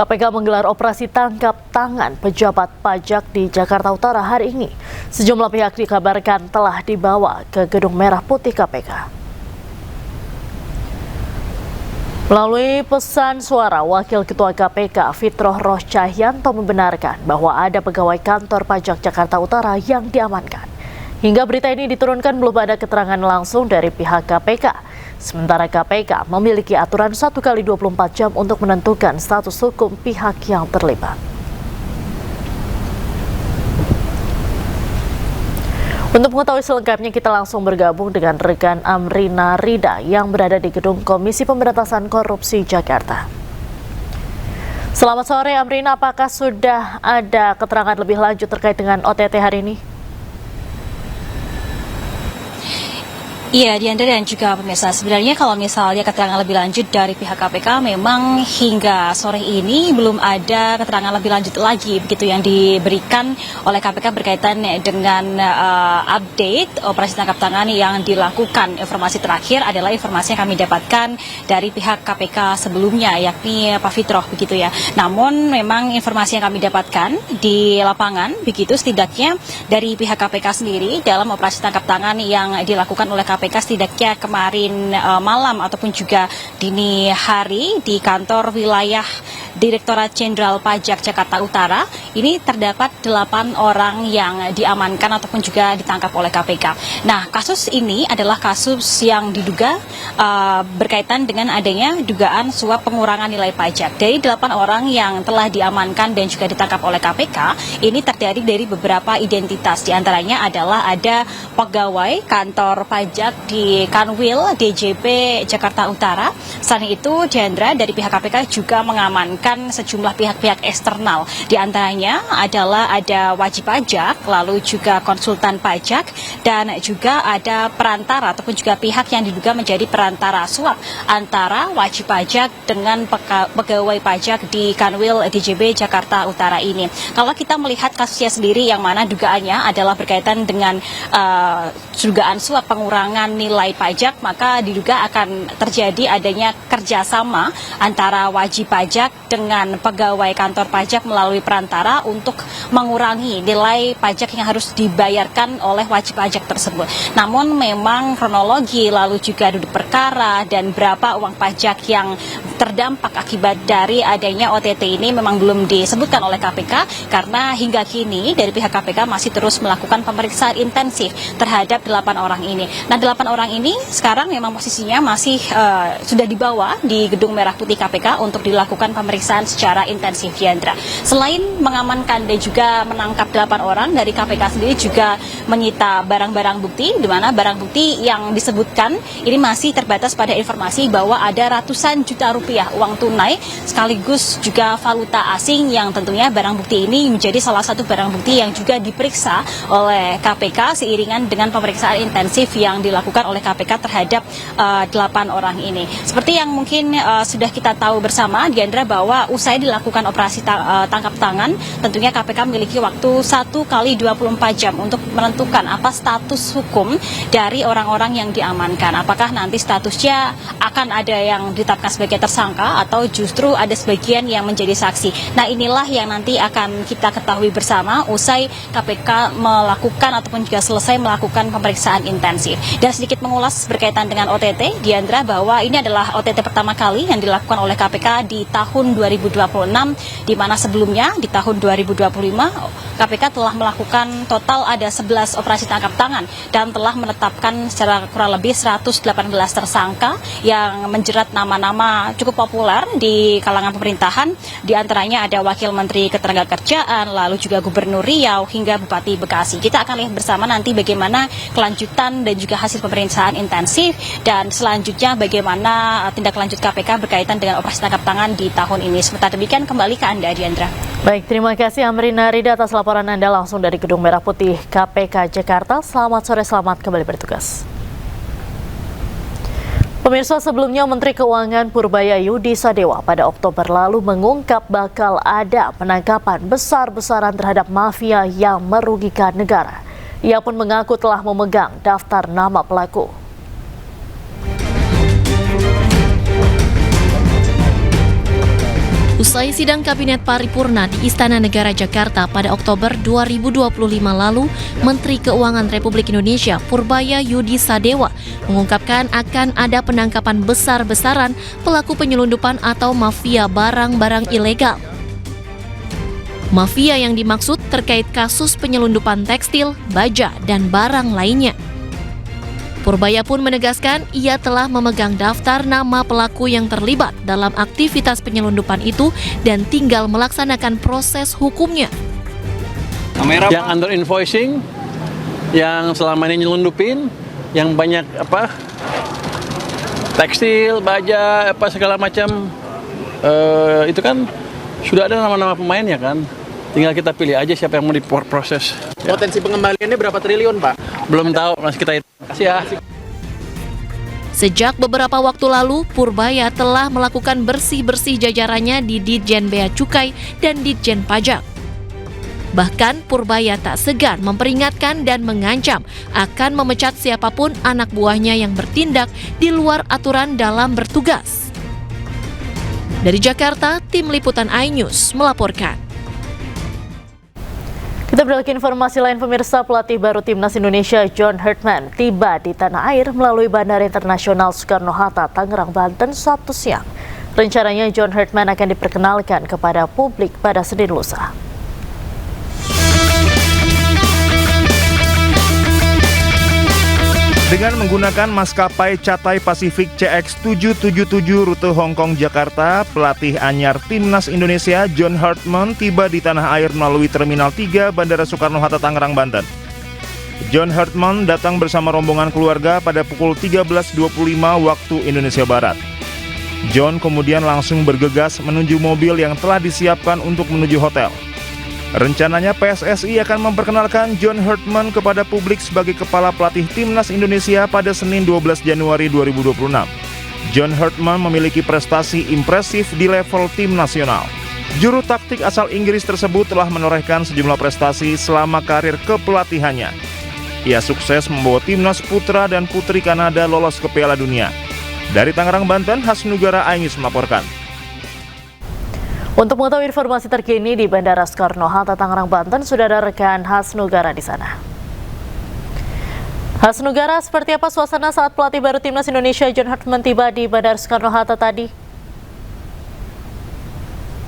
KPK menggelar operasi tangkap tangan pejabat pajak di Jakarta Utara hari ini. Sejumlah pihak dikabarkan telah dibawa ke Gedung Merah Putih KPK. Melalui pesan suara, Wakil Ketua KPK Fitroh Rohcahyanto membenarkan bahwa ada pegawai kantor pajak Jakarta Utara yang diamankan. Hingga berita ini diturunkan belum ada keterangan langsung dari pihak KPK. Sementara KPK memiliki aturan 1x24 jam untuk menentukan status hukum pihak yang terlibat. Untuk mengetahui selengkapnya, kita langsung bergabung dengan rekan Amrina Rida yang berada di Gedung Komisi Pemberantasan Korupsi Jakarta. Selamat sore Amrina, apakah sudah ada keterangan lebih lanjut terkait dengan OTT hari ini? Iya, Diandra dan juga pemirsa, sebenarnya kalau misalnya keterangan lebih lanjut dari pihak KPK, memang hingga sore ini belum ada keterangan lebih lanjut lagi begitu yang diberikan oleh KPK berkaitan dengan update operasi tangkap tangan yang dilakukan. Informasi terakhir adalah informasi yang kami dapatkan dari pihak KPK sebelumnya, yakni Pak Fitroh begitu ya. Namun memang informasi yang kami dapatkan di lapangan begitu, setidaknya dari pihak KPK sendiri dalam operasi tangkap tangan yang dilakukan oleh KPK setidaknya kemarin malam ataupun juga dini hari di kantor wilayah Direktorat Jenderal Pajak Jakarta Utara ini terdapat 8 orang yang diamankan ataupun juga ditangkap oleh KPK. Nah, kasus ini adalah kasus yang diduga berkaitan dengan adanya dugaan suap pengurangan nilai pajak. Dari 8 orang yang telah diamankan dan juga ditangkap oleh KPK, ini terdiri dari beberapa identitas. Di antaranya adalah ada pegawai kantor pajak di Kanwil DJP Jakarta Utara. Selain itu, Diandra, dari pihak KPK juga mengamankan sejumlah pihak-pihak eksternal. Di antaranya adalah ada wajib pajak, lalu juga konsultan pajak, dan juga ada perantara ataupun juga pihak yang diduga menjadi perantara suap antara wajib pajak dengan pegawai pajak di Kanwil DJP Jakarta Utara ini. Kalau kita melihat kasusnya sendiri yang mana dugaannya adalah berkaitan dengan dugaan suap pengurangan nilai pajak, maka diduga akan terjadi adanya kerjasama antara wajib pajak dengan pegawai kantor pajak melalui perantara untuk mengurangi nilai pajak yang harus dibayarkan oleh wajib pajak tersebut. Namun memang kronologi lalu juga duduk perkara dan berapa uang pajak yang terdampak akibat dari adanya OTT ini memang belum disebutkan oleh KPK, karena hingga kini dari pihak KPK masih terus melakukan pemeriksaan intensif terhadap 8 orang ini. Nah, 8 orang ini sekarang memang posisinya masih sudah dibawa di Gedung Merah Putih KPK untuk dilakukan pemeriksaan secara intensif, Diandra. Selain mengamankan dan juga menangkap 8 orang, dari KPK sendiri juga menyita barang-barang bukti, di mana barang bukti yang disebutkan ini masih terbatas pada informasi bahwa ada ratusan juta rupiah uang tunai sekaligus juga valuta asing, yang tentunya barang bukti ini menjadi salah satu barang bukti yang juga diperiksa oleh KPK seiringan dengan pemeriksaan intensif yang dilakukan oleh KPK terhadap 8 orang ini. Seperti yang mungkin sudah kita tahu bersama, Diandra, bahwa usai dilakukan operasi tangkap tangan, tentunya KPK memiliki waktu 1x24 jam untuk menentukan apa status hukum dari orang-orang yang diamankan. Apakah nanti statusnya akan ada yang ditetapkan sebagai tersangka atau justru ada sebagian yang menjadi saksi. Nah, inilah yang nanti akan kita ketahui bersama usai KPK melakukan ataupun juga selesai melakukan pemeriksaan intensif. Dan sedikit mengulas berkaitan dengan OTT, Diandra, bahwa ini adalah OTT pertama kali yang dilakukan oleh KPK di tahun 2026, di mana sebelumnya di tahun 2025 KPK telah melakukan total ada 11 operasi tangkap tangan dan telah menetapkan secara kurang lebih 118 tersangka yang menjerat nama-nama cukup populer di kalangan pemerintahan. Di antaranya ada Wakil Menteri Ketenagakerjaan, lalu juga Gubernur Riau hingga Bupati Bekasi. Kita akan lihat bersama nanti bagaimana kelanjutan dan juga hasil pemeriksaan intensif, dan selanjutnya bagaimana tindak lanjut KPK berkaitan dengan operasi tangkap tangan di tahun ini. Sementara demikian, kembali ke Anda, Diandra. Baik, terima kasih Amrina Rida atas laporan Anda langsung dari Gedung Merah Putih KPK Jakarta. Selamat sore, selamat kembali bertugas. Pemirsa, sebelumnya Menteri Keuangan Purbaya Yudi Sadewa pada Oktober lalu mengungkap bakal ada penangkapan besar-besaran terhadap mafia yang merugikan negara. Ia pun mengaku telah memegang daftar nama pelaku. Usai sidang Kabinet Paripurna di Istana Negara Jakarta pada Oktober 2025 lalu, Menteri Keuangan Republik Indonesia Purbaya Yudi Sadewa mengungkapkan akan ada penangkapan besar-besaran pelaku penyelundupan atau mafia barang-barang ilegal. Mafia yang dimaksud terkait kasus penyelundupan tekstil, baja, dan barang lainnya. Purbaya pun menegaskan ia telah memegang daftar nama pelaku yang terlibat dalam aktivitas penyelundupan itu dan tinggal melaksanakan proses hukumnya. Yang under invoicing, yang selama ini nyelundupin, yang banyak tekstil, baja, segala macam, itu kan sudah ada nama-nama pemainnya kan. Tinggal kita pilih aja siapa yang mau diproses. Potensi pengembaliannya berapa triliun, Pak? Belum tahu, masih kita hitung. Kasih ya. Sejak beberapa waktu lalu, Purbaya telah melakukan bersih-bersih jajarannya di Ditjen Bea Cukai dan Ditjen Pajak. Bahkan Purbaya tak segan memperingatkan dan mengancam akan memecat siapapun anak buahnya yang bertindak di luar aturan dalam bertugas. Dari Jakarta, Tim Liputan iNews melaporkan. Kita beralih ke informasi lain, pemirsa. Pelatih baru Timnas Indonesia John Hartman tiba di tanah air melalui Bandara Internasional Soekarno-Hatta, Tangerang, Banten Sabtu siang. Rencananya John Hartman akan diperkenalkan kepada publik pada Senin lusa. Dengan menggunakan maskapai Cathay Pacific CX-777 rute Hong Kong Jakarta, pelatih anyar Timnas Indonesia John Hartman tiba di tanah air melalui Terminal 3 Bandara Soekarno-Hatta, Tangerang, Banten. John Hartman datang bersama rombongan keluarga pada pukul 13.25 waktu Indonesia Barat. John kemudian langsung bergegas menuju mobil yang telah disiapkan untuk menuju hotel. Rencananya PSSI akan memperkenalkan John Hartman kepada publik sebagai kepala pelatih Timnas Indonesia pada Senin 12 Januari 2026. John Hartman memiliki prestasi impresif di level tim nasional. Juru taktik asal Inggris tersebut telah menorehkan sejumlah prestasi selama karir kepelatihannya. Ia sukses membawa Timnas putra dan putri Kanada lolos ke Piala Dunia. Dari Tangerang, Banten, Hasnugara iNews melaporkan. Untuk mengetahui informasi terkini di Bandara Soekarno-Hatta, Tangerang, Banten, sudah ada rekan Hasnugara di sana. Hasnugara, seperti apa suasana saat pelatih baru Timnas Indonesia John Hartman tiba di Bandara Soekarno-Hatta tadi?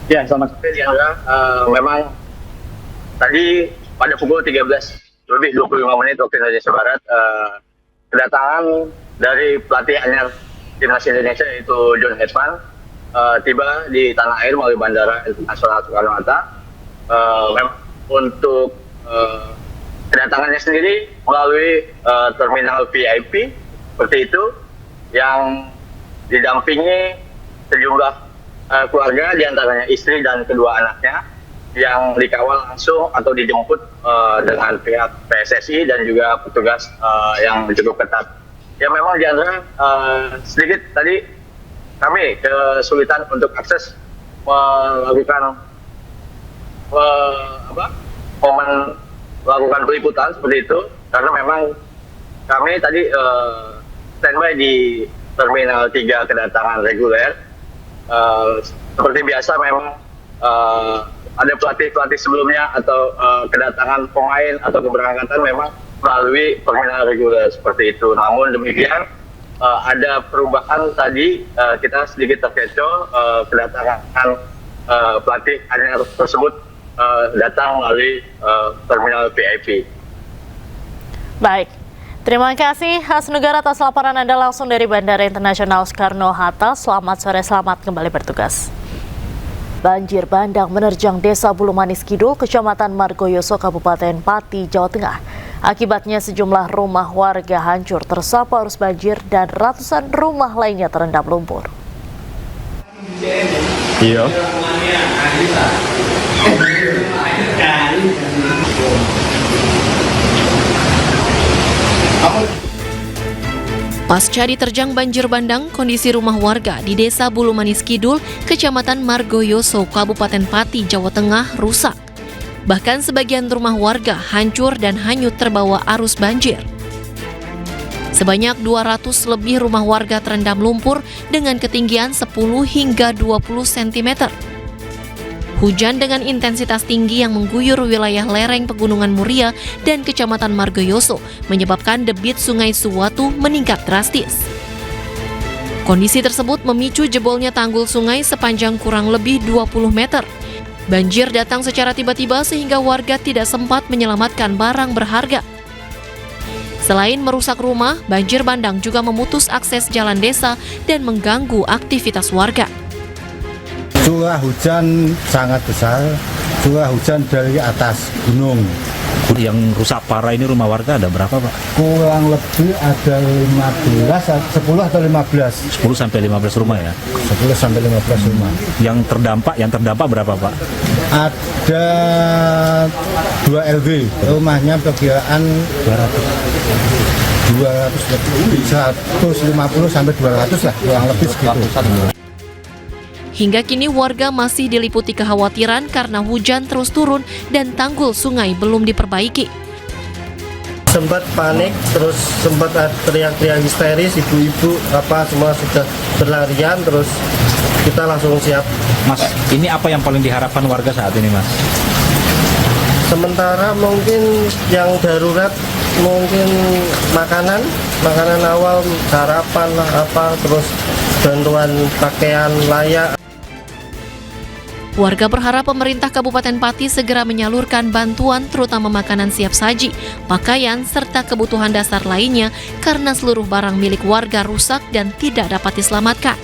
Ya, selamat sore Diana. Memang tadi pada pukul 13 lebih 25 menit waktu Indonesia Barat, kedatangan dari pelatih anyar Timnas Indonesia yaitu John Hartman tiba di tanah air melalui Bandara Internasional Soekarno-Hatta. Untuk kedatangannya sendiri melalui terminal VIP seperti itu, yang didampingi sejumlah keluarga, diantaranya istri dan kedua anaknya, yang dikawal langsung atau dijemput dengan pihak PSSI dan juga petugas yang cukup ketat. Ya, memang di antara sedikit tadi kami kesulitan untuk akses melakukan melakukan peliputan seperti itu, karena memang kami tadi standby di Terminal 3 kedatangan reguler. Seperti biasa memang ada pelatih-pelatih sebelumnya atau kedatangan pemain atau keberangkatan memang melalui terminal reguler seperti itu. Namun demikian ada perubahan tadi, kita sedikit terkecoh kedatangan pelatih anyar tersebut datang melalui terminal VIP. Baik, terima kasih Hasnugara atas laporan Anda langsung dari Bandara Internasional Soekarno-Hatta. Selamat sore, selamat kembali bertugas. Banjir bandang menerjang Desa Bulumanis Kidul, Kecamatan Margoyoso, Kabupaten Pati, Jawa Tengah. Akibatnya sejumlah rumah warga hancur tersapu arus banjir dan ratusan rumah lainnya terendam lumpur. Iya. Pasca diterjang banjir bandang, kondisi rumah warga di Desa Bulumanis Kidul, Kecamatan Margoyoso, Kabupaten Pati, Jawa Tengah rusak. Bahkan sebagian rumah warga hancur dan hanyut terbawa arus banjir. Sebanyak 200 lebih rumah warga terendam lumpur dengan ketinggian 10 hingga 20 cm. Hujan dengan intensitas tinggi yang mengguyur wilayah lereng Pegunungan Muria dan Kecamatan Margoyoso menyebabkan debit Sungai Suwatu meningkat drastis. Kondisi tersebut memicu jebolnya tanggul sungai sepanjang kurang lebih 20 meter. Banjir datang secara tiba-tiba sehingga warga tidak sempat menyelamatkan barang berharga. Selain merusak rumah, banjir bandang juga memutus akses jalan desa dan mengganggu aktivitas warga. Curah hujan sangat besar, curah hujan dari atas gunung. Yang rusak parah ini rumah warga ada berapa, Pak? Kurang lebih ada 10 atau 15. 10 sampai 15 rumah ya? 10 sampai 15 rumah. Yang terdampak berapa, Pak? Ada 2 LW, rumahnya perkiraan 150 sampai 200 lah, kurang lebih segitu. Hingga kini warga masih diliputi kekhawatiran karena hujan terus turun dan tanggul sungai belum diperbaiki. Sempat panik, terus sempat teriak-teriak histeris, ibu-ibu semua sudah berlarian, terus kita langsung siap. Mas, ini apa yang paling diharapkan warga saat ini, Mas? Sementara mungkin yang darurat, mungkin makanan awal, sarapan terus bantuan pakaian layak. Warga berharap pemerintah Kabupaten Pati segera menyalurkan bantuan terutama makanan siap saji, pakaian, serta kebutuhan dasar lainnya karena seluruh barang milik warga rusak dan tidak dapat diselamatkan.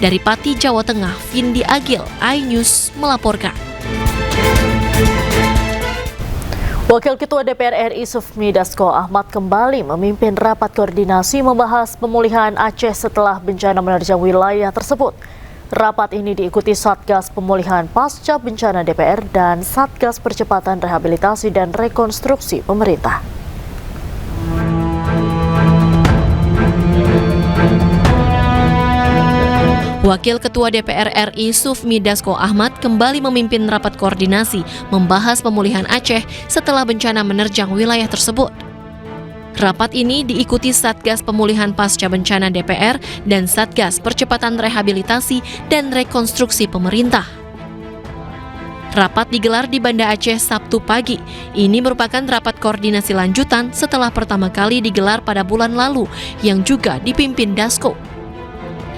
Dari Pati, Jawa Tengah, Vindi Agil, iNews melaporkan. Wakil Ketua DPR RI Sufmi Dasko Ahmad kembali memimpin rapat koordinasi membahas pemulihan Aceh setelah bencana menerjang wilayah tersebut. Rapat ini diikuti Satgas Pemulihan Pasca Bencana DPR dan Satgas Percepatan Rehabilitasi dan Rekonstruksi Pemerintah. Wakil Ketua DPR RI Sufmi Dasko Ahmad kembali memimpin rapat koordinasi membahas pemulihan Aceh setelah bencana menerjang wilayah tersebut. Rapat ini diikuti Satgas Pemulihan Pasca Bencana DPR dan Satgas Percepatan Rehabilitasi dan Rekonstruksi Pemerintah. Rapat digelar di Banda Aceh Sabtu pagi. Ini merupakan rapat koordinasi lanjutan setelah pertama kali digelar pada bulan lalu yang juga dipimpin Dasko.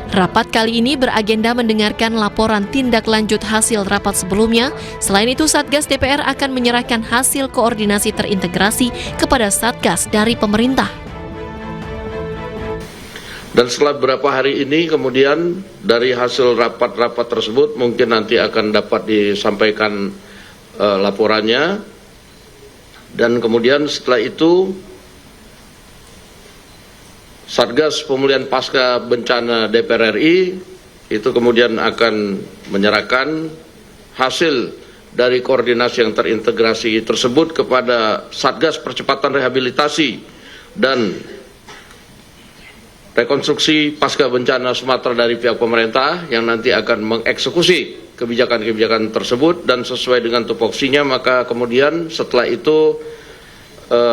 Rapat kali ini beragenda mendengarkan laporan tindak lanjut hasil rapat sebelumnya. Selain itu, Satgas DPR akan menyerahkan hasil koordinasi terintegrasi kepada Satgas dari pemerintah. Dan setelah beberapa hari ini kemudian dari hasil rapat-rapat tersebut mungkin nanti akan dapat disampaikan laporannya. Dan kemudian setelah itu Satgas Pemulihan Pasca Bencana DPR RI itu kemudian akan menyerahkan hasil dari koordinasi yang terintegrasi tersebut kepada Satgas Percepatan Rehabilitasi dan Rekonstruksi Pasca Bencana Sumatera dari pihak pemerintah yang nanti akan mengeksekusi kebijakan-kebijakan tersebut dan sesuai dengan tupoksinya, maka kemudian setelah itu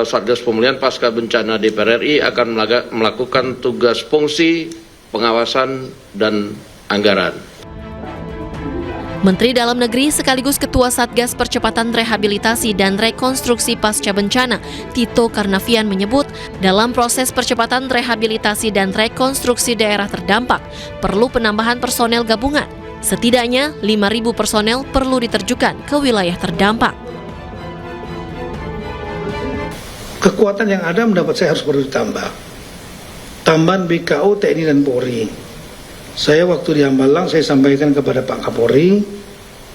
Satgas Pemulihan Pasca Bencana DPR RI akan melakukan tugas fungsi, pengawasan, dan anggaran. Menteri Dalam Negeri sekaligus Ketua Satgas Percepatan Rehabilitasi dan Rekonstruksi Pasca Bencana, Tito Karnavian menyebut, dalam proses percepatan rehabilitasi dan rekonstruksi daerah terdampak, perlu penambahan personel gabungan. Setidaknya 5.000 personel perlu diterjukan ke wilayah terdampak. Kekuatan yang ada mendapat saya harus perlu ditambah. Tambahan BKO, TNI, dan Polri. Saya waktu di Hambalang saya sampaikan kepada Pak Kapolri,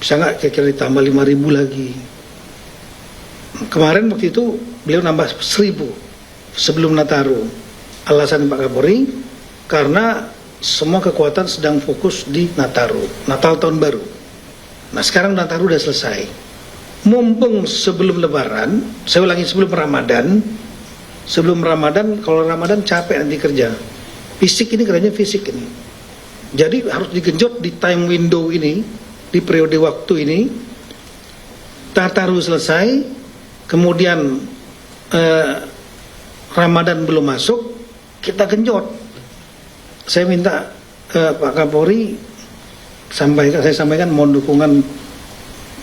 bisa nggak kira-kira ditambah 5.000 lagi. Kemarin waktu itu beliau nambah 1.000 sebelum Nataru. Alasan Pak Kapolri, karena semua kekuatan sedang fokus di Nataru, Natal tahun baru. Nah sekarang Nataru udah selesai. Mumpung sebelum Lebaran, saya ulangi sebelum Ramadan, kalau Ramadan capek nanti kerja. Fisik ini kerjanya fisik ini. Jadi harus digenjot di time window ini, di periode waktu ini. Nataru selesai, kemudian Ramadan belum masuk, kita genjot. Saya minta Pak Kapolri saya sampaikan mohon dukungan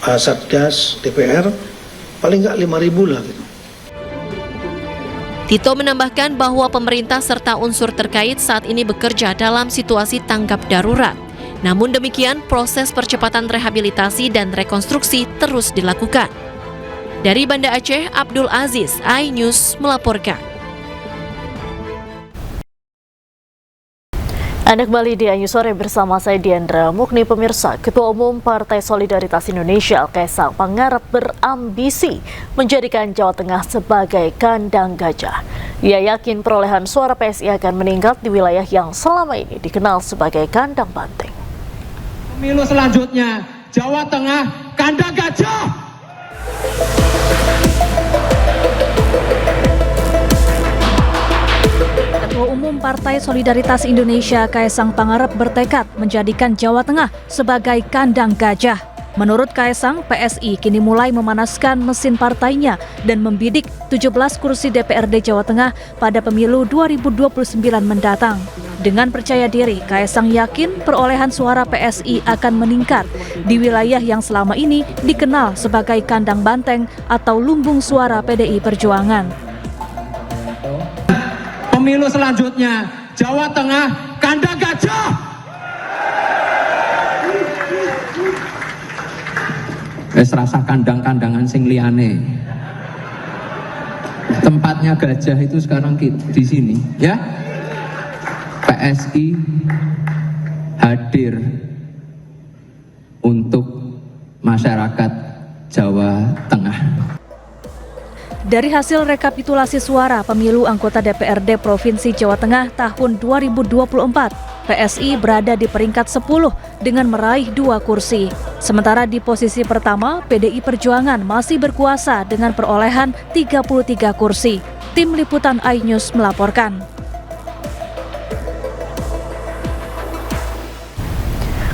Satgas DPR paling nggak 5.000 lah gitu. Tito menambahkan bahwa pemerintah serta unsur terkait saat ini bekerja dalam situasi tanggap darurat. Namun demikian, proses percepatan rehabilitasi dan rekonstruksi terus dilakukan. Dari Banda Aceh, Abdul Aziz, iNews melaporkan. Anda kembali di iNews Sore bersama saya Diandra Mukni. Pemirsa, Ketua Umum Partai Solidaritas Indonesia Kaisang Pangarep berambisi menjadikan Jawa Tengah sebagai kandang gajah. Ia yakin perolehan suara PSI akan meningkat di wilayah yang selama ini dikenal sebagai kandang banteng. Pemilu selanjutnya, Jawa Tengah kandang gajah. Ketua Umum Partai Solidaritas Indonesia Kaisang Pangarep bertekad menjadikan Jawa Tengah sebagai kandang gajah. Menurut Kaisang, PSI kini mulai memanaskan mesin partainya dan membidik 17 kursi DPRD Jawa Tengah pada pemilu 2029 mendatang. Dengan percaya diri, Kaisang yakin perolehan suara PSI akan meningkat di wilayah yang selama ini dikenal sebagai kandang banteng atau lumbung suara PDI Perjuangan. Pemilu selanjutnya, Jawa Tengah kandang gajah. Wes rasa kandang-kandangan sing liyane. Tempatnya gajah itu sekarang di sini, ya. PSI hadir untuk masyarakat Jawa Tengah. Dari hasil rekapitulasi suara pemilu anggota DPRD Provinsi Jawa Tengah tahun 2024, PSI berada di peringkat 10 dengan meraih 2 kursi. Sementara di posisi pertama, PDI Perjuangan masih berkuasa dengan perolehan 33 kursi. Tim Liputan iNews melaporkan.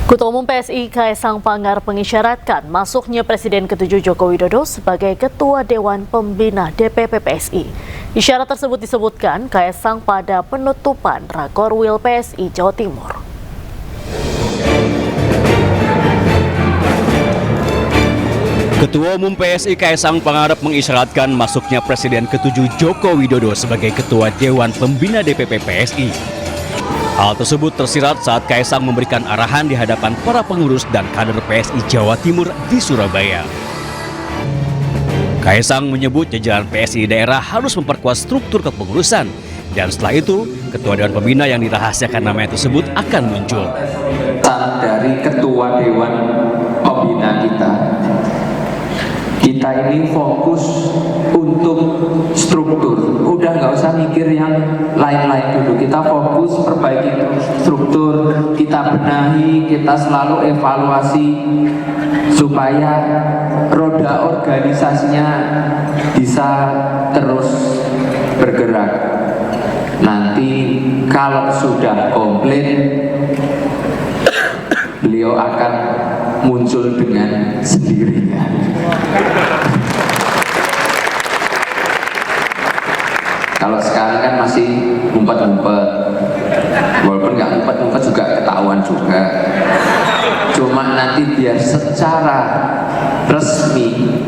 Ketua Umum PSI Kaisang Pangarep mengisyaratkan masuknya Presiden ke-7 Joko Widodo sebagai Ketua Dewan Pembina DPP PSI. Isyarat tersebut disebutkan Kaisang pada penutupan Rakorwil PSI Jawa Timur. Ketua Umum PSI Kaisang Pangarep mengisyaratkan masuknya Presiden ke-7 Joko Widodo sebagai Ketua Dewan Pembina DPP PSI. Hal tersebut tersirat saat Kaisang memberikan arahan di hadapan para pengurus dan kader PSI Jawa Timur di Surabaya. Kaisang menyebut jajaran PSI daerah harus memperkuat struktur kepengurusan, dan setelah itu, Ketua Dewan Pembina yang dirahasiakan namanya tersebut akan muncul. Dari Ketua Dewan Pembina kita ini fokus untuk struktur, udah nggak usah mikir yang lain-lain dulu. Kita fokus perbaiki struktur, kita benahi, kita selalu evaluasi supaya roda organisasinya bisa terus bergerak. Nanti kalau sudah komplit, beliau akan muncul dengan sendirinya. Kalau sekarang kan masih ngumpet-ngumpet, walaupun nggak ngumpet-ngumpet juga ketahuan juga. Cuma nanti biar secara resmi.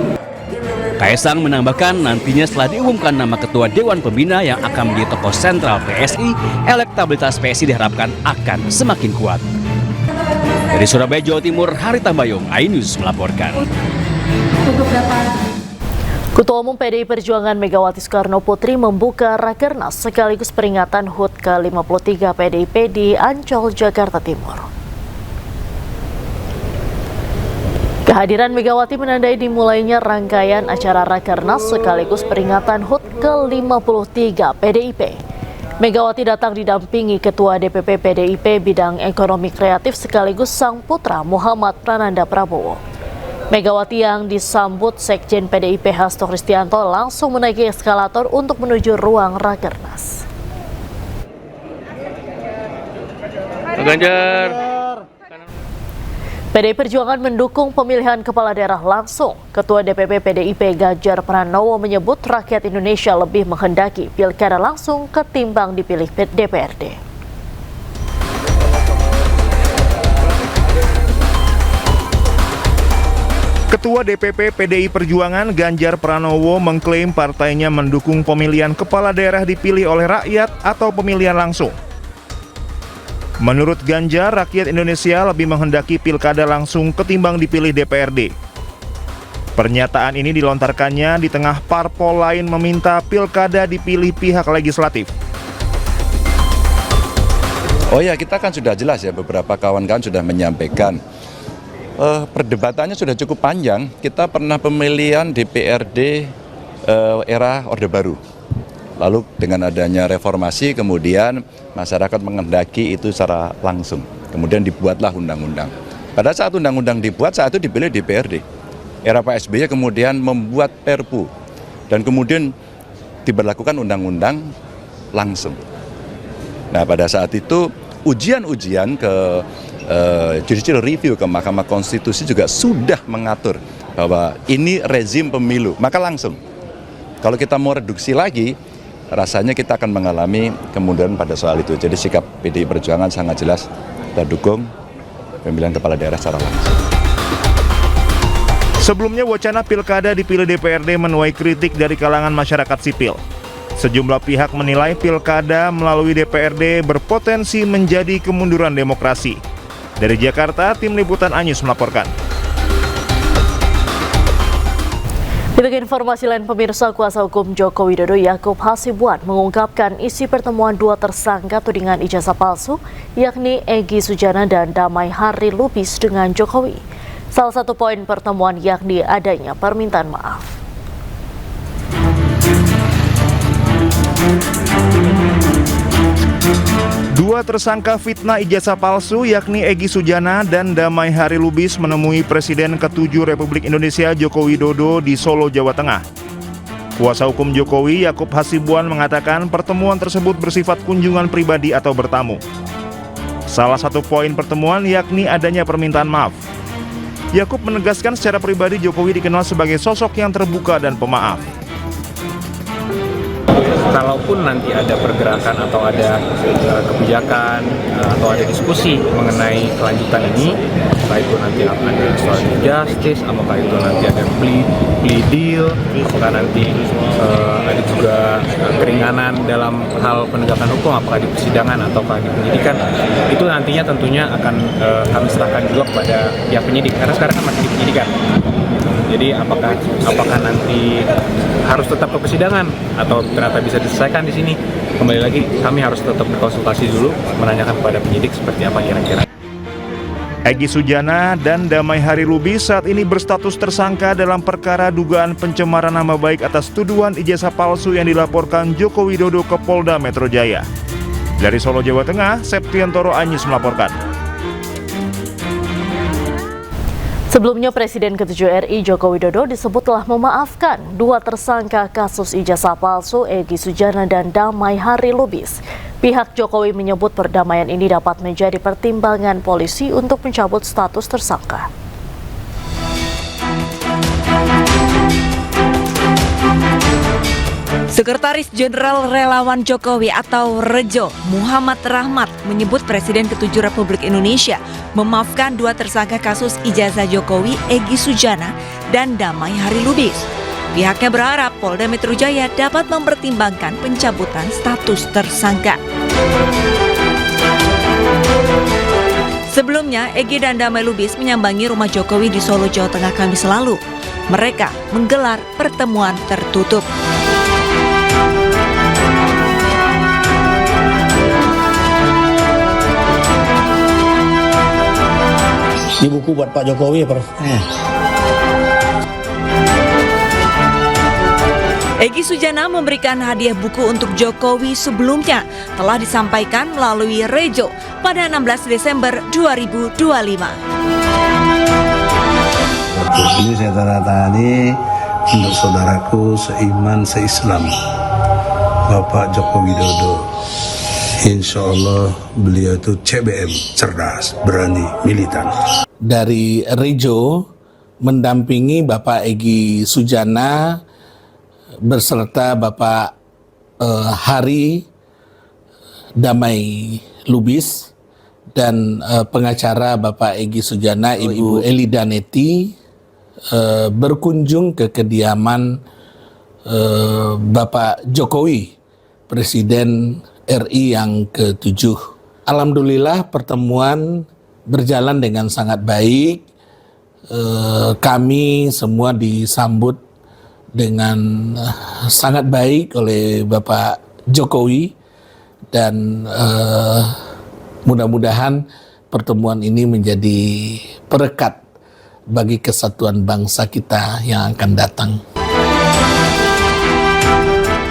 Kaisang menambahkan nantinya setelah diumumkan nama Ketua Dewan Pembina yang akan menjadi tokoh sentral PSI, elektabilitas PSI diharapkan akan semakin kuat. Dari Surabaya, Jawa Timur, Hari Tambayong, iNews melaporkan. Ketua Umum PDI Perjuangan Megawati Soekarno Putri membuka Rakernas sekaligus peringatan HUT ke-53 PDIP di Ancol, Jakarta Timur. Kehadiran Megawati menandai dimulainya rangkaian acara Rakernas sekaligus peringatan HUT ke-53 PDIP. Megawati datang didampingi Ketua DPP PDIP bidang ekonomi kreatif sekaligus sang putra Muhammad Prananda Prabowo. Megawati yang disambut Sekjen PDIP Hasto Kristianto langsung menaiki eskalator untuk menuju ruang Rakernas. Ganjar. PDI Perjuangan mendukung pemilihan kepala daerah langsung. Ketua DPP PDIP Ganjar Pranowo menyebut rakyat Indonesia lebih menghendaki pilkada langsung ketimbang dipilih DPRD. Ketua DPP PDI Perjuangan Ganjar Pranowo mengklaim partainya mendukung pemilihan kepala daerah dipilih oleh rakyat atau pemilihan langsung. Menurut Ganjar, rakyat Indonesia lebih menghendaki pilkada langsung ketimbang dipilih DPRD. Pernyataan ini dilontarkannya di tengah parpol lain meminta pilkada dipilih pihak legislatif. Oh ya, kita kan sudah jelas ya, beberapa kawan-kawan sudah menyampaikan. Perdebatannya sudah cukup panjang. Kita pernah pemilihan DPRD era Orde Baru. Lalu dengan adanya reformasi, kemudian masyarakat menghendaki itu secara langsung. Kemudian dibuatlah undang-undang. Pada saat undang-undang dibuat, saat itu dipilih DPRD. Era Pak SBY kemudian membuat Perpu. Dan kemudian diberlakukan undang-undang langsung. Nah, pada saat itu ujian-ujian ke judicial review ke Mahkamah Konstitusi juga sudah mengatur bahwa ini rezim pemilu, maka langsung. Kalau kita mau reduksi lagi, rasanya kita akan mengalami kemunduran pada soal itu. Jadi sikap PDI Perjuangan sangat jelas, kita dukung pemilihan kepala daerah secara langsung. Sebelumnya wacana pilkada dipilih DPRD menuai kritik dari kalangan masyarakat sipil. Sejumlah pihak menilai pilkada melalui DPRD berpotensi menjadi kemunduran demokrasi. Dari Jakarta, tim liputan Anyus melaporkan. Untuk informasi lain pemirsa, kuasa hukum Joko Widodo Yakub Hasibuan mengungkapkan isi pertemuan dua tersangka tudingan ijazah palsu, yakni Egy Sujana dan Damai Hari Lubis dengan Jokowi. Salah satu poin pertemuan yakni adanya permintaan maaf. Dua tersangka fitnah ijazah palsu yakni Egy Sujana dan Damai Hari Lubis menemui Presiden ke-7 Republik Indonesia Joko Widodo di Solo, Jawa Tengah. Kuasa hukum Jokowi Yakub Hasibuan mengatakan pertemuan tersebut bersifat kunjungan pribadi atau bertamu. Salah satu poin pertemuan yakni adanya permintaan maaf. Yakub menegaskan secara pribadi Jokowi dikenal sebagai sosok yang terbuka dan pemaaf. Kalaupun nanti ada pergerakan atau ada kebijakan atau ada diskusi mengenai kelanjutan ini, apakah itu nanti akan ada restoratif justice, apakah itu nanti ada plea deal, apakah nanti ada juga keringanan dalam hal penegakan hukum, apakah di persidangan ataukah di penyidikan, itu nantinya tentunya akan kami serahkan juga kepada pihak penyidik, karena sekarang kan masih di penyidikan. Jadi apakah nanti harus tetap ke persidangan atau ternyata bisa diselesaikan di sini? Kembali lagi, kami harus tetap berkonsultasi dulu, menanyakan kepada penyidik seperti apa kira-kira. Egy Sujana dan Damai Hari Lubis saat ini berstatus tersangka dalam perkara dugaan pencemaran nama baik atas tuduhan ijazah palsu yang dilaporkan Joko Widodo ke Polda Metro Jaya. Dari Solo, Jawa Tengah, Septiantoro Anyus melaporkan. Sebelumnya Presiden ke-7 RI Joko Widodo disebut telah memaafkan dua tersangka kasus ijazah palsu Egy Sujana dan Damai Hari Lubis. Pihak Jokowi menyebut perdamaian ini dapat menjadi pertimbangan polisi untuk mencabut status tersangka. Sekretaris Jenderal Relawan Jokowi atau Rejo, Muhammad Rahmat, menyebut Presiden ke-7 Republik Indonesia memaafkan dua tersangka kasus ijazah Jokowi, Egy Sujana dan Damai Hari Lubis. Pihaknya berharap Polda Metro Jaya dapat mempertimbangkan pencabutan status tersangka. Sebelumnya, Egy dan Damai Lubis menyambangi rumah Jokowi di Solo, Jawa Tengah Kamis lalu. Mereka menggelar pertemuan tertutup. Di buku buat Pak Jokowi ya, Prof. Egy Sujana memberikan hadiah buku untuk Jokowi sebelumnya telah disampaikan melalui Rejo pada 16 Desember 2025. Ini saya tanda tangani untuk saudaraku seiman seislam, Bapak Joko Widodo. Insya Allah beliau itu CBM, cerdas, berani, militan. Dari Rejo mendampingi Bapak Egy Sujana berserta Bapak Hari Damai Lubis dan pengacara Bapak Egy Sujana, Ibu Eli Daneti, berkunjung ke kediaman Bapak Jokowi, Presiden RI yang ke-7. Alhamdulillah pertemuan berjalan dengan sangat baik. Kami semua disambut dengan sangat baik oleh Bapak Jokowi dan mudah-mudahan pertemuan ini menjadi perekat bagi kesatuan bangsa kita yang akan datang.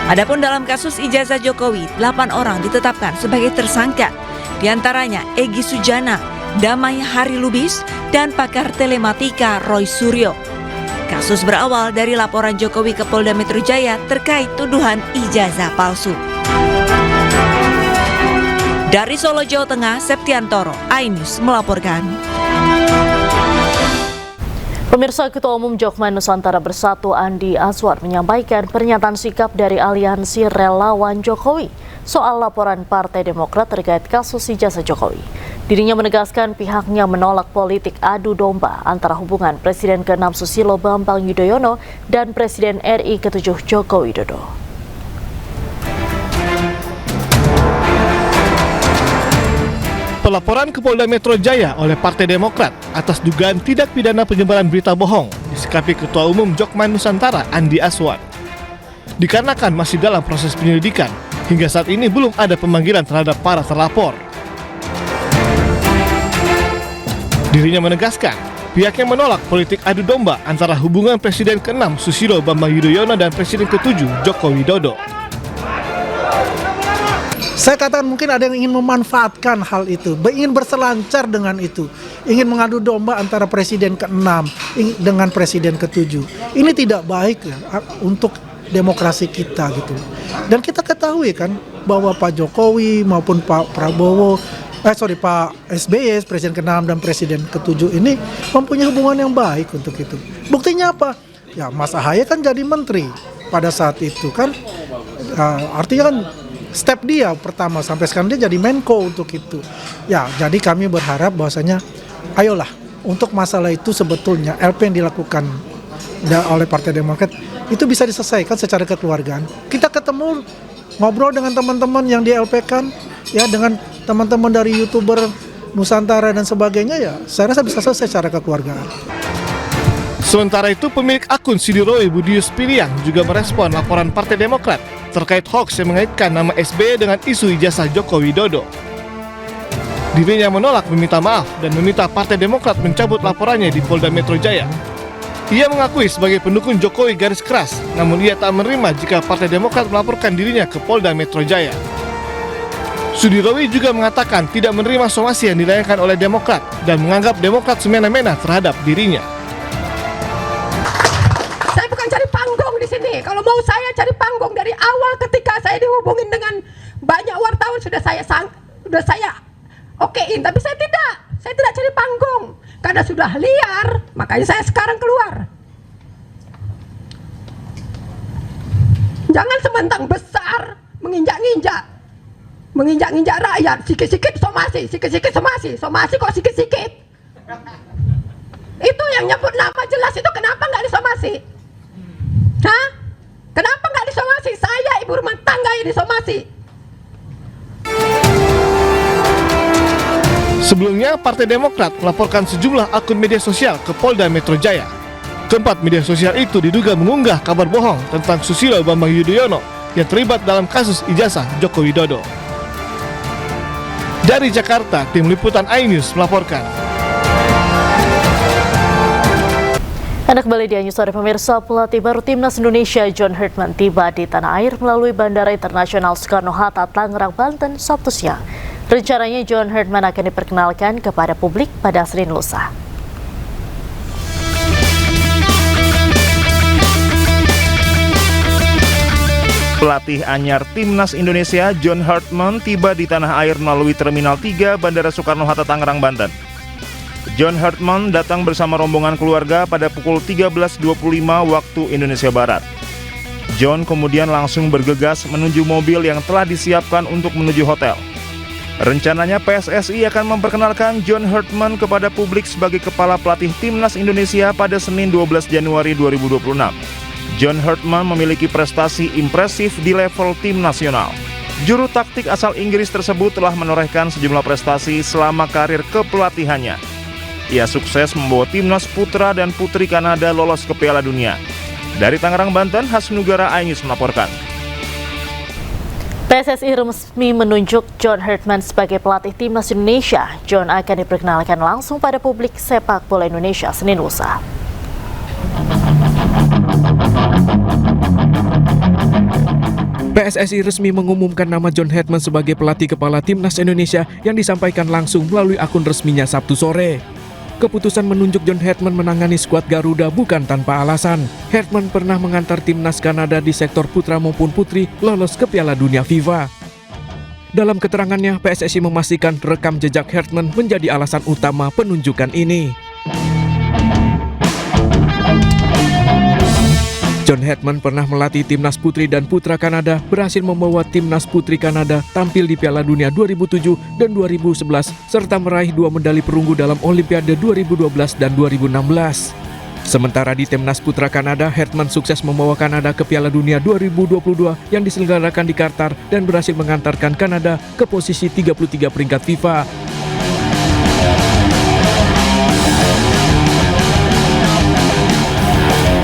Adapun dalam kasus ijazah Jokowi, 8 orang ditetapkan sebagai tersangka, diantaranya Egy Sujana, Damai Hari Lubis, dan pakar telematika Roy Suryo. Kasus berawal dari laporan Jokowi ke Polda Metro Jaya terkait tuduhan ijazah palsu. Dari Solo, Jawa Tengah, Septiantoro, iNews melaporkan. Pemirsa, Ketua Umum Jokman Nusantara Bersatu Andi Azwar menyampaikan pernyataan sikap dari Aliansi Relawan Jokowi soal laporan Partai Demokrat terkait kasus ijazah Jokowi. Dirinya menegaskan pihaknya menolak politik adu domba antara hubungan Presiden ke-6 Susilo Bambang Yudhoyono dan Presiden RI ke-7 Joko Widodo. Pelaporan ke Polda Metro Jaya oleh Partai Demokrat atas dugaan tindak pidana penyebaran berita bohong disikapi Ketua Umum Jokman Nusantara Andi Azwar. Dikarenakan masih dalam proses penyelidikan, hingga saat ini belum ada pemanggilan terhadap para terlapor. Dirinya menegaskan, pihaknya menolak politik adu domba antara hubungan Presiden ke-6 Susilo Bambang Yudhoyono dan Presiden ke-7 Joko Widodo. Saya katakan mungkin ada yang ingin memanfaatkan hal itu, ingin berselancar dengan itu, ingin mengadu domba antara Presiden ke-6 dengan Presiden ke-7. Ini tidak baik ya, untuk demokrasi kita gitu. Dan kita ketahui kan bahwa Pak Jokowi maupun Pak Prabowo, Pak SBY, Presiden ke-6 dan Presiden ke-7 ini mempunyai hubungan yang baik untuk itu. Buktinya apa? Ya Mas Ahaye kan jadi menteri pada saat itu kan, artinya kan step dia pertama sampai sekarang dia jadi Menko untuk itu. Ya, jadi kami berharap bahwasanya ayolah untuk masalah itu sebetulnya LP yang dilakukan oleh Partai Demokrat itu bisa diselesaikan secara kekeluargaan. Kita ketemu ngobrol dengan teman-teman yang di LP kan, ya dengan teman-teman dari YouTuber Nusantara dan sebagainya, ya saya rasa bisa selesai secara kekeluargaan. Sementara itu, pemilik akun Sidirowe Budius Piliang juga merespon laporan Partai Demokrat terkait hoax yang mengaitkan nama SBY dengan isu ijazah Joko Widodo. Dirinya menolak meminta maaf dan meminta Partai Demokrat mencabut laporannya di Polda Metro Jaya. Ia mengakui sebagai pendukung Jokowi garis keras, namun ia tak menerima jika Partai Demokrat melaporkan dirinya ke Polda Metro Jaya. Sudirowi juga mengatakan tidak menerima somasi yang dilayangkan oleh Demokrat dan menganggap Demokrat semena-mena terhadap dirinya. Saya bukan cari panggung di sini. Kalau mau saya cari panggung dari awal ketika saya dihubungin dengan banyak wartawan sudah saya okein, tapi saya tidak cari panggung karena sudah liar, makanya saya sekarang keluar. Jangan sementang besar menginjak rakyat, sikit-sikit somasi kok sikit-sikit. Itu yang nyebut nama jelas itu kenapa nggak disomasi? Hah? Kenapa nggak disomasi? Saya ibu rumah tangga yang disomasi. Sebelumnya, Partai Demokrat melaporkan sejumlah akun media sosial ke Polda Metro Jaya. Keempat media sosial itu diduga mengunggah kabar bohong tentang Susilo Bambang Yudhoyono yang terlibat dalam kasus ijazah Joko Widodo. Dari Jakarta, tim liputan iNews melaporkan. Anda kembali di iNews Sore pemirsa. Pelatih baru Timnas Indonesia John Hartman tiba di tanah air melalui Bandara Internasional Soekarno-Hatta, Tangerang, Banten, Sabtu siang. Rencananya John Hartman akan diperkenalkan kepada publik pada Senin lusa. Pelatih anyar Timnas Indonesia John Hartman tiba di tanah air melalui Terminal 3 Bandara Soekarno-Hatta, Tangerang, Banten. John Hartman datang bersama rombongan keluarga pada pukul 13.25 waktu Indonesia Barat. John kemudian langsung bergegas menuju mobil yang telah disiapkan untuk menuju hotel. Rencananya PSSI akan memperkenalkan John Hartman kepada publik sebagai kepala pelatih Timnas Indonesia pada Senin 12 Januari 2026. John Hartman memiliki prestasi impresif di level tim nasional. Juru taktik asal Inggris tersebut telah menorehkan sejumlah prestasi selama karir kepelatihannya. Ia sukses membawa Timnas putra dan putri Kanada lolos ke Piala Dunia. Dari Tangerang, Banten, Hasnugara Ainus melaporkan. PSSI resmi menunjuk John Hartman sebagai pelatih Timnas Indonesia. John akan diperkenalkan langsung pada publik sepak bola Indonesia Senin lusa. PSSI resmi mengumumkan nama John Hartman sebagai pelatih kepala Timnas Indonesia yang disampaikan langsung melalui akun resminya Sabtu sore. Keputusan menunjuk John Hartman menangani skuad Garuda bukan tanpa alasan. Hartman pernah mengantar Timnas Kanada di sektor putra maupun putri lolos ke Piala Dunia FIFA. Dalam keterangannya, PSSI memastikan rekam jejak Hartman menjadi alasan utama penunjukan ini. John Hartman pernah melatih Timnas Putri dan Putra Kanada, berhasil membawa Timnas Putri Kanada tampil di Piala Dunia 2007 dan 2011, serta meraih 2 medali perunggu dalam Olimpiade 2012 dan 2016. Sementara di Timnas Putra Kanada, Hartman sukses membawa Kanada ke Piala Dunia 2022 yang diselenggarakan di Qatar dan berhasil mengantarkan Kanada ke posisi 33 peringkat FIFA.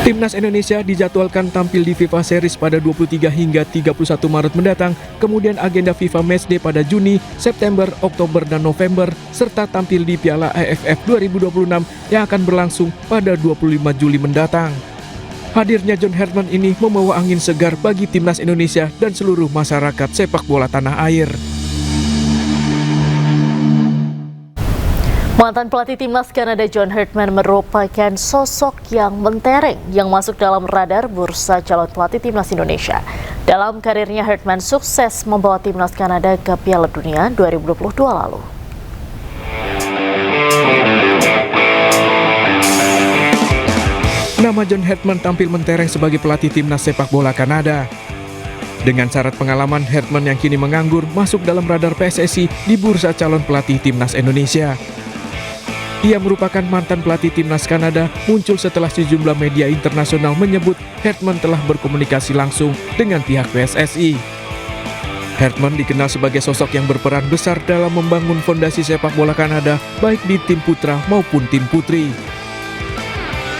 Timnas Indonesia dijadwalkan tampil di FIFA Series pada 23 hingga 31 Maret mendatang, kemudian agenda FIFA Matchday pada Juni, September, Oktober, dan November, serta tampil di Piala AFF 2026 yang akan berlangsung pada 25 Juli mendatang. Hadirnya John Hartman ini membawa angin segar bagi Timnas Indonesia dan seluruh masyarakat sepak bola tanah air. Mantan pelatih Timnas Kanada John Hartman merupakan sosok yang mentereng yang masuk dalam radar bursa calon pelatih Timnas Indonesia. Dalam karirnya, Hartman sukses membawa Timnas Kanada ke Piala Dunia 2022 lalu. Nama John Hartman tampil mentereng sebagai pelatih Timnas sepak bola Kanada. Dengan syarat pengalaman, Hartman yang kini menganggur masuk dalam radar PSSI di bursa calon pelatih Timnas Indonesia. Ia merupakan mantan pelatih Timnas Kanada, muncul setelah sejumlah media internasional menyebut Hartman telah berkomunikasi langsung dengan pihak PSSI. Hartman dikenal sebagai sosok yang berperan besar dalam membangun fondasi sepak bola Kanada, baik di tim putra maupun tim putri.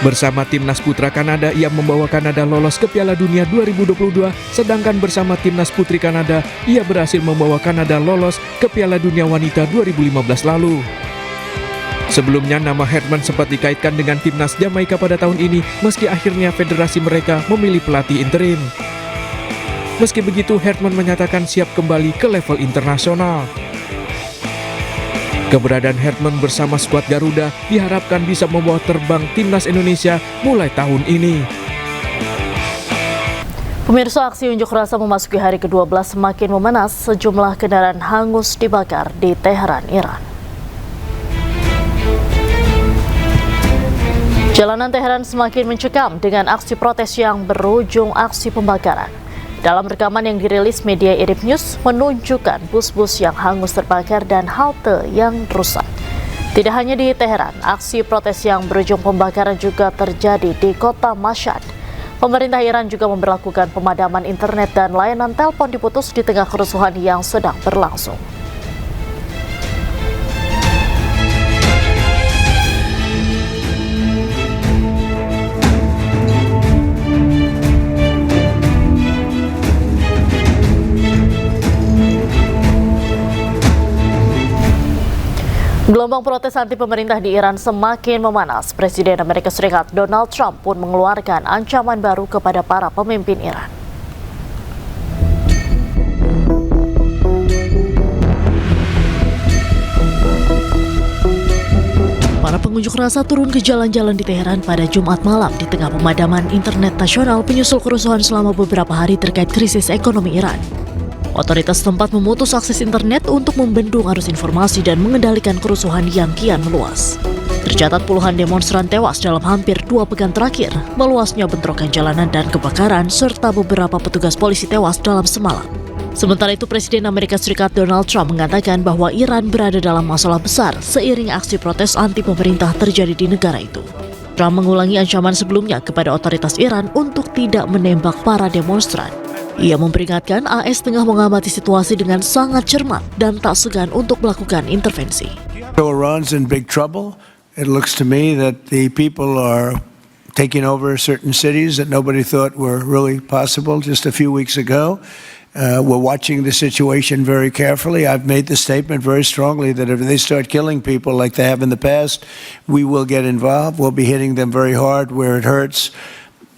Bersama Timnas Putra Kanada, ia membawa Kanada lolos ke Piala Dunia 2022, sedangkan bersama Timnas Putri Kanada, ia berhasil membawa Kanada lolos ke Piala Dunia Wanita 2015 lalu. Sebelumnya, nama Hartman sempat dikaitkan dengan Timnas Jamaika pada tahun ini, meski akhirnya federasi mereka memilih pelatih interim. Meski begitu, Hartman menyatakan siap kembali ke level internasional. Keberadaan Hartman bersama skuad Garuda diharapkan bisa membawa terbang Timnas Indonesia mulai tahun ini. Pemirsa, aksi unjuk rasa memasuki hari ke-12 semakin memanas, sejumlah kendaraan hangus dibakar di Teheran, Iran. Jalanan Teheran semakin mencekam dengan aksi protes yang berujung aksi pembakaran. Dalam rekaman yang dirilis media Irib News menunjukkan bus-bus yang hangus terbakar dan halte yang rusak. Tidak hanya di Teheran, aksi protes yang berujung pembakaran juga terjadi di kota Mashhad. Pemerintah Iran juga memberlakukan pemadaman internet dan layanan telepon diputus di tengah kerusuhan yang sedang berlangsung. Gelombang protes anti pemerintah di Iran semakin memanas. Presiden Amerika Serikat Donald Trump pun mengeluarkan ancaman baru kepada para pemimpin Iran. Para pengunjuk rasa turun ke jalan-jalan di Teheran pada Jumat malam di tengah pemadaman internet nasional penyusul kerusuhan selama beberapa hari terkait krisis ekonomi Iran. Otoritas setempat memutus akses internet untuk membendung arus informasi dan mengendalikan kerusuhan yang kian meluas. Tercatat puluhan demonstran tewas dalam hampir 2 pekan terakhir, meluasnya bentrokan jalanan dan kebakaran, serta beberapa petugas polisi tewas dalam semalam. Sementara itu, Presiden Amerika Serikat Donald Trump mengatakan bahwa Iran berada dalam masalah besar seiring aksi protes anti pemerintah terjadi di negara itu. Trump mengulangi ancaman sebelumnya kepada otoritas Iran untuk tidak menembak para demonstran. Ia memperingatkan AS tengah mengamati situasi dengan sangat cermat dan tak segan untuk melakukan intervensi. Iran's in big trouble. It looks to me that the people are taking over certain cities that nobody thought were really possible just a few weeks ago. We're watching the situation very carefully. I've made the statement very strongly that if they start killing people like they have in the past, we will get involved. We'll be hitting them very hard where it hurts.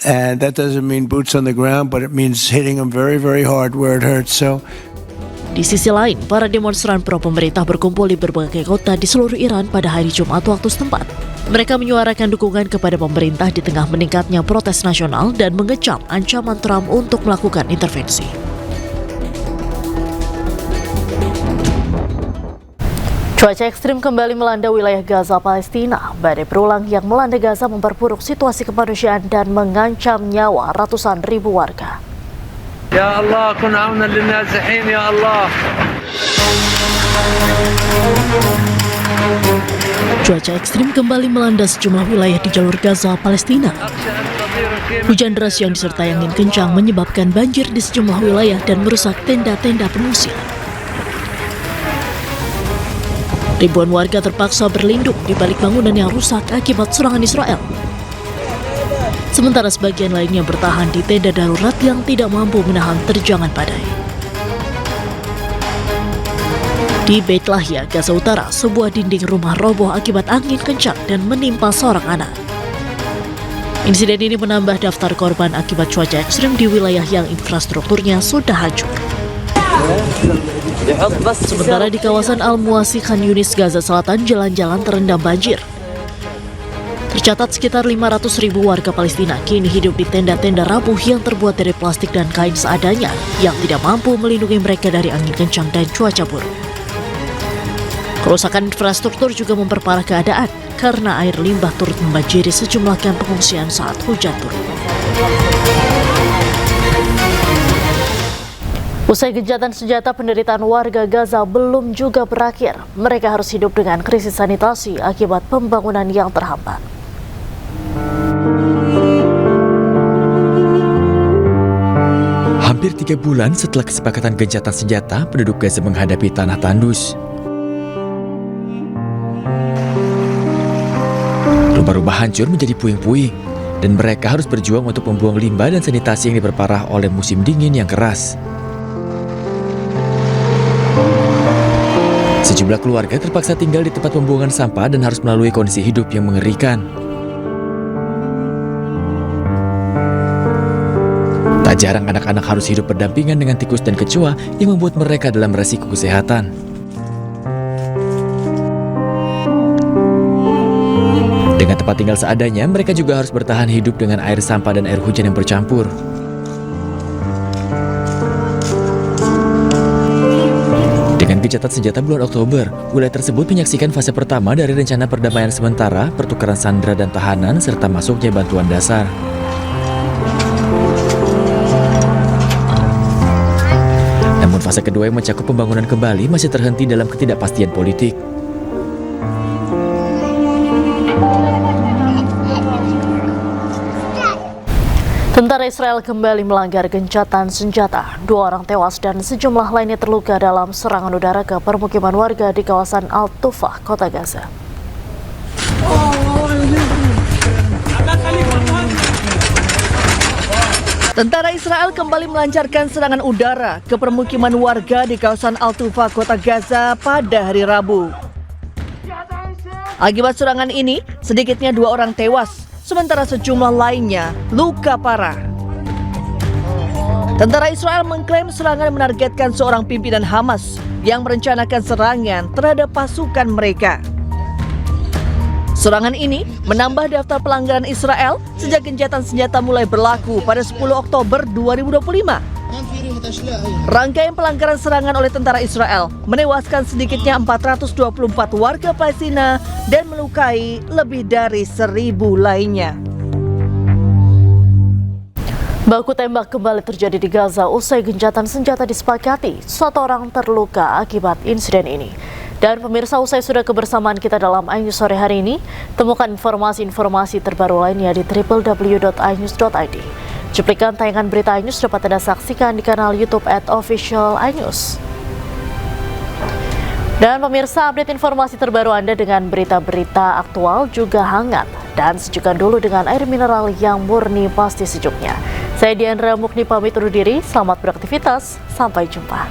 And that doesn't mean boots on the ground, but it means hitting them very, very hard where it hurts. Di sisi lain, para demonstran pro-pemerintah berkumpul di berbagai kota di seluruh Iran pada hari Jumat waktu setempat. Mereka menyuarakan dukungan kepada pemerintah di tengah meningkatnya protes nasional dan mengecam ancaman Trump untuk melakukan intervensi. Cuaca ekstrim kembali melanda wilayah Gaza, Palestina. Badai berulang yang melanda Gaza memperburuk situasi kemanusiaan dan mengancam nyawa ratusan ribu warga. Ya Allah, kun aunan lin nazihin ya Allah. Cuaca ekstrim kembali melanda sejumlah wilayah di jalur Gaza, Palestina. Hujan deras yang disertai angin kencang menyebabkan banjir di sejumlah wilayah dan merusak tenda-tenda pengungsian. Ribuan warga terpaksa berlindung di balik bangunan yang rusak akibat serangan Israel. Sementara sebagian lainnya bertahan di tenda darurat yang tidak mampu menahan terjangan badai. Di Beit Lahia, Gaza Utara, sebuah dinding rumah roboh akibat angin kencang dan menimpa seorang anak. Insiden ini menambah daftar korban akibat cuaca ekstrim di wilayah yang infrastrukturnya sudah hancur. Sementara di kawasan Al-Muwasi, Khan Yunis, Gaza Selatan, jalan-jalan terendam banjir. Tercatat sekitar 500.000 warga Palestina kini hidup di tenda-tenda rapuh yang terbuat dari plastik dan kain seadanya yang tidak mampu melindungi mereka dari angin kencang dan cuaca buruk. Kerusakan infrastruktur juga memperparah keadaan karena air limbah turut membanjiri sejumlah kamp pengungsian saat hujan turun. Usai gencatan senjata, penderitaan warga Gaza belum juga berakhir. Mereka harus hidup dengan krisis sanitasi akibat pembangunan yang terhambat. Hampir 3 bulan setelah kesepakatan gencatan senjata, penduduk Gaza menghadapi tanah tandus. Rumah-rumah hancur menjadi puing-puing, dan mereka harus berjuang untuk membuang limbah dan sanitasi yang diperparah oleh musim dingin yang keras. Sejumlah keluarga terpaksa tinggal di tempat pembuangan sampah dan harus melalui kondisi hidup yang mengerikan. Tak jarang anak-anak harus hidup berdampingan dengan tikus dan kecoa yang membuat mereka dalam resiko kesehatan. Dengan tempat tinggal seadanya, mereka juga harus bertahan hidup dengan air sampah dan air hujan yang bercampur. Dengan gencatan senjata bulan Oktober, wilayah tersebut menyaksikan fase pertama dari rencana perdamaian sementara, pertukaran sandera dan tahanan, serta masuknya bantuan dasar. Namun fase kedua yang mencakup pembangunan kembali masih terhenti dalam ketidakpastian politik. Tentara Israel kembali melanggar gencatan senjata. 2 orang tewas dan sejumlah lainnya terluka dalam serangan udara ke permukiman warga di kawasan Al-Tufah, kota Gaza. Tentara Israel kembali melancarkan serangan udara ke permukiman warga di kawasan Al-Tufah, kota Gaza pada hari Rabu. Akibat serangan ini, sedikitnya 2 orang tewas, sementara sejumlah lainnya luka parah. Tentara Israel mengklaim serangan menargetkan seorang pimpinan Hamas yang merencanakan serangan terhadap pasukan mereka. Serangan ini menambah daftar pelanggaran Israel sejak gencatan senjata mulai berlaku pada 10 Oktober 2025. Rangkaian pelanggaran serangan oleh tentara Israel menewaskan sedikitnya 424 warga Palestina dan melukai lebih dari 1.000 lainnya. Baku tembak kembali terjadi di Gaza usai gencatan senjata disepakati. 1 orang terluka akibat insiden ini. Dan pemirsa, usai sudah kebersamaan kita dalam iNews sore hari ini, temukan informasi-informasi terbaru lainnya di www.inews.id. Cuplikan tayangan berita iNews dapat Anda saksikan di kanal YouTube @official_inews. Dan pemirsa, update informasi terbaru Anda dengan berita-berita aktual juga hangat. Dan sejukkan dulu dengan air mineral yang murni pasti sejuknya. Saya Diandra Mukni pamit undur diri, selamat beraktivitas, sampai jumpa.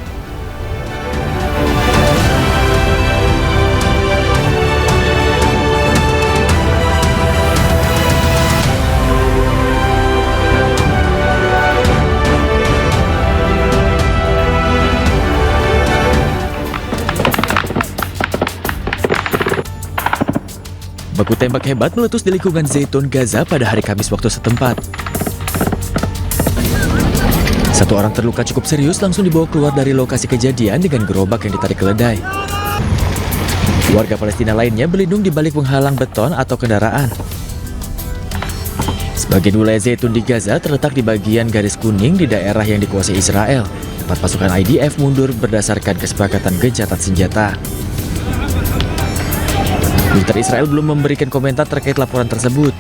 Baku tembak hebat meletus di lingkungan Zaitun, Gaza pada hari Kamis waktu setempat. 1 orang terluka cukup serius langsung dibawa keluar dari lokasi kejadian dengan gerobak yang ditarik keledai. Warga Palestina lainnya berlindung di balik penghalang beton atau kendaraan. Sebagian wilayah Zaitun di Gaza terletak di bagian garis kuning di daerah yang dikuasai Israel, tempat pasukan IDF mundur berdasarkan kesepakatan gencatan senjata. Militer Israel belum memberikan komentar terkait laporan tersebut.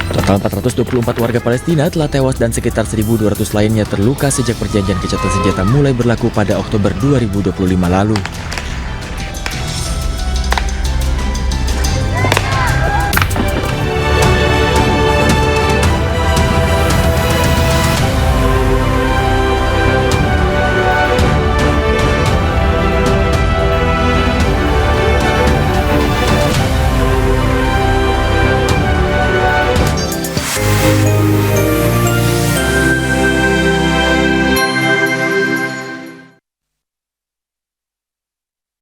Total 424 warga Palestina telah tewas dan sekitar 1.200 lainnya terluka sejak perjanjian gencatan senjata mulai berlaku pada Oktober 2025 lalu.